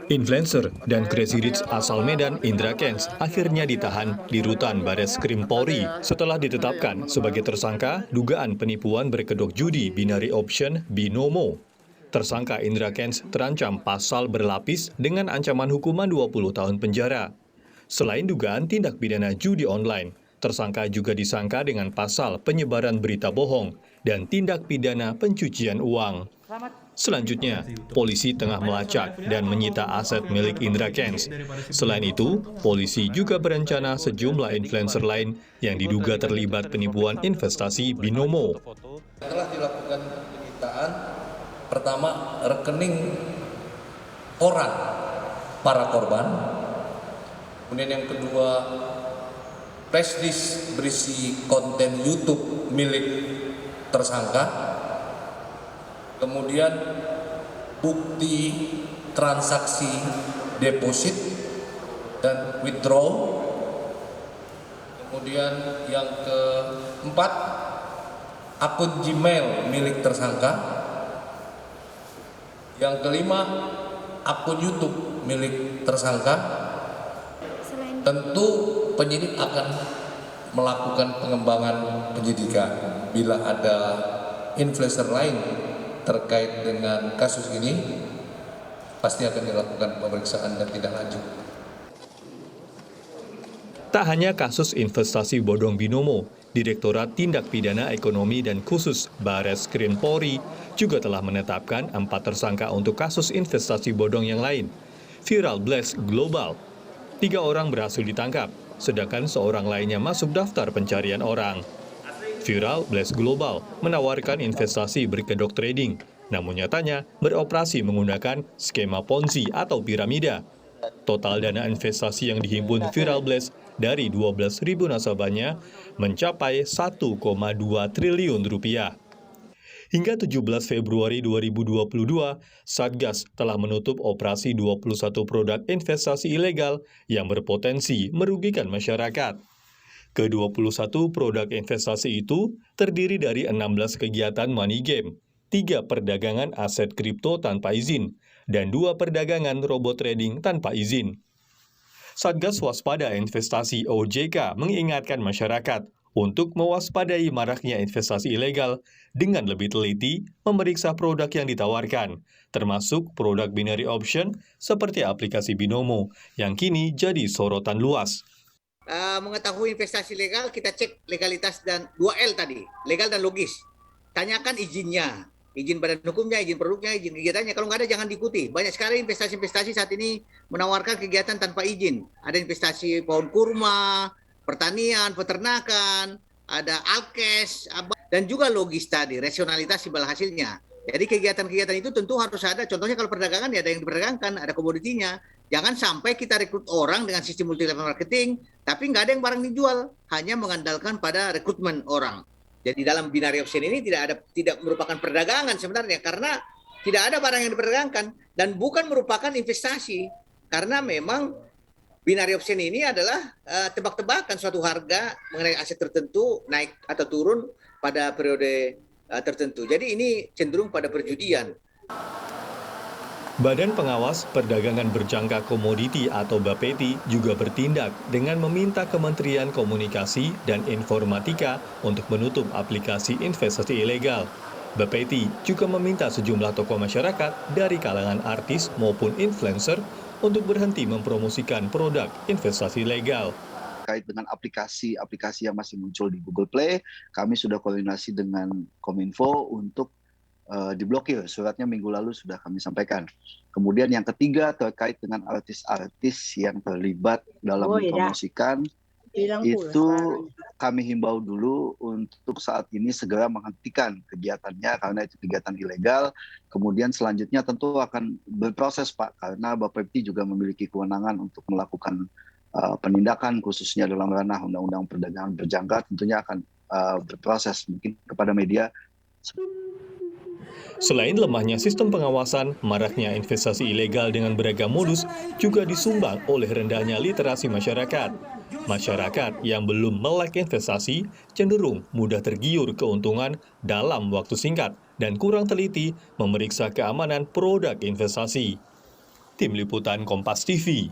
Influencer dan Crazy Rich asal Medan, Indra Kents, akhirnya ditahan di rutan Bareskrim Polri setelah ditetapkan sebagai tersangka dugaan penipuan berkedok judi binary option Binomo. Tersangka Indra Kents terancam pasal berlapis dengan ancaman hukuman 20 tahun penjara. Selain dugaan tindak pidana judi online, tersangka juga disangka dengan pasal penyebaran berita bohong dan tindak pidana pencucian uang. Selanjutnya, polisi tengah melacak dan menyita aset milik Indra Kents. Selain itu, polisi juga berencana sejumlah influencer lain yang diduga terlibat penipuan investasi Binomo. Telah dilakukan penyitaan, pertama rekening orang para korban, kemudian yang kedua flash disk berisi konten YouTube milik tersangka, kemudian bukti transaksi deposit dan withdraw, kemudian yang keempat akun Gmail milik tersangka, yang kelima akun YouTube milik tersangka. Tentu penyidik akan melakukan pengembangan penyidikan bila ada influencer lain terkait dengan kasus ini, pasti akan dilakukan pemeriksaan dan tindak lanjut. Tak hanya kasus investasi bodong Binomo, Direktorat Tindak Pidana Ekonomi dan Khusus Bareskrim Polri juga telah menetapkan 4 tersangka untuk kasus investasi bodong yang lain. Viral Blast Global, 3 orang berhasil ditangkap, sedangkan seorang lainnya masuk daftar pencarian orang. Viral Blast Global menawarkan investasi berkedok trading, namun nyatanya beroperasi menggunakan skema Ponzi atau piramida. Total dana investasi yang dihimpun Viral Blast dari 12.000 nasabahnya mencapai 1,2 triliun rupiah. Hingga 17 Februari 2022, Satgas telah menutup operasi 21 produk investasi ilegal yang berpotensi merugikan masyarakat. Ke-21 produk investasi itu terdiri dari 16 kegiatan money game, 3 perdagangan aset kripto tanpa izin, dan 2 perdagangan robot trading tanpa izin. Satgas Waspada Investasi OJK mengingatkan masyarakat untuk mewaspadai maraknya investasi ilegal dengan lebih teliti memeriksa produk yang ditawarkan, termasuk produk binary option seperti aplikasi Binomo yang kini jadi sorotan luas. Mengetahui investasi legal, kita cek legalitas dan 2L tadi, legal dan logis. Tanyakan izinnya, izin badan hukumnya, izin produknya, izin kegiatannya. Kalau nggak ada, jangan diikuti. Banyak sekali investasi-investasi saat ini menawarkan kegiatan tanpa izin. Ada investasi pohon kurma, pertanian, peternakan, ada alkes, dan juga logis tadi, rasionalitas imbal hasilnya. Jadi kegiatan-kegiatan itu tentu harus ada. Contohnya kalau perdagangan, ya ada yang diperdagangkan, ada komoditinya. Jangan sampai kita rekrut orang dengan sistem multi level marketing, tapi nggak ada yang barang dijual, hanya mengandalkan pada rekrutmen orang. Jadi dalam binary option ini tidak merupakan perdagangan sebenarnya, karena tidak ada barang yang diperdagangkan dan bukan merupakan investasi, karena memang binary option ini adalah tebak-tebakan suatu harga mengenai aset tertentu naik atau turun pada periode tertentu. Jadi ini cenderung pada perjudian. Badan Pengawas Perdagangan Berjangka Komoditi atau Bapeti juga bertindak dengan meminta Kementerian Komunikasi dan Informatika untuk menutup aplikasi investasi ilegal. Bapeti juga meminta sejumlah tokoh masyarakat dari kalangan artis maupun influencer untuk berhenti mempromosikan produk investasi legal. Terkait dengan aplikasi yang masih muncul di Google Play, kami sudah koordinasi dengan Kominfo untuk diblokir. Suratnya minggu lalu sudah kami sampaikan. Kemudian yang ketiga terkait dengan artis-artis yang terlibat dalam mempromosikan, itu kami himbau dulu untuk saat ini segera menghentikan kegiatannya karena itu kegiatan ilegal. Kemudian selanjutnya tentu akan berproses Pak, karena Bapepti juga memiliki kewenangan untuk melakukan penindakan khususnya dalam ranah Undang-Undang Perdagangan Berjangka, tentunya akan berproses mungkin kepada media. Selain lemahnya sistem pengawasan, maraknya investasi ilegal dengan beragam modus juga disumbang oleh rendahnya literasi masyarakat. Masyarakat yang belum melek investasi cenderung mudah tergiur keuntungan dalam waktu singkat dan kurang teliti memeriksa keamanan produk investasi. Tim Liputan Kompas TV